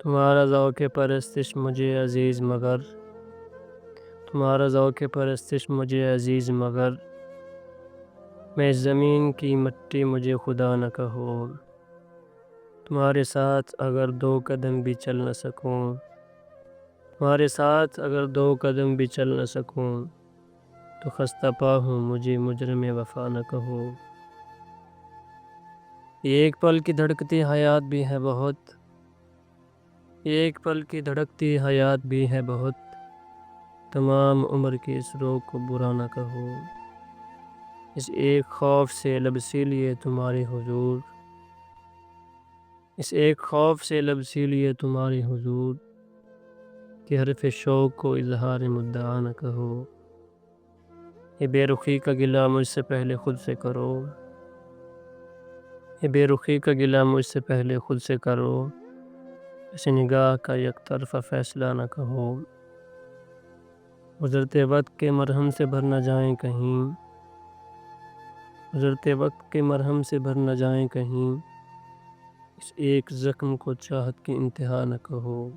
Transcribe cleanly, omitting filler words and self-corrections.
تمہارا ذوق پرستش مجھے عزیز مگر تمہارا ذوق پرستش مجھے عزیز مگر میں اس زمین کی مٹی مجھے خدا نہ کہو۔ تمہارے ساتھ اگر دو قدم بھی چل نہ سکوں تمہارے ساتھ اگر دو قدم بھی چل نہ سکوں تو خستہ پا ہوں مجھے مجرم وفا نہ کہو۔ یہ ایک پل کی دھڑکتی حیات بھی ہے بہت یہ ایک پل کی دھڑکتی حیات بھی ہے بہت تمام عمر کی اس روگ کو برا نہ کہو۔ اس ایک خوف سے لب سی لیے تمہارے حضور اس ایک خوف سے لب سی لیے تمہارے حضور کہ حرف شوق کو اظہار مدعا نہ کہو۔ یہ بے رخی کا گلہ مجھ سے پہلے خود سے کرو یہ بے رخی کا گلہ مجھ سے پہلے خود سے کرو اس نگاہ کا یک طرفہ فیصلہ نہ کہو۔ گزرتے وقت کے مرہم سے بھر نہ جائیں کہیں گزرتے وقت کے مرہم سے بھر نہ جائیں کہیں اس ایک زخم کو چاہت کی انتہا نہ کہو۔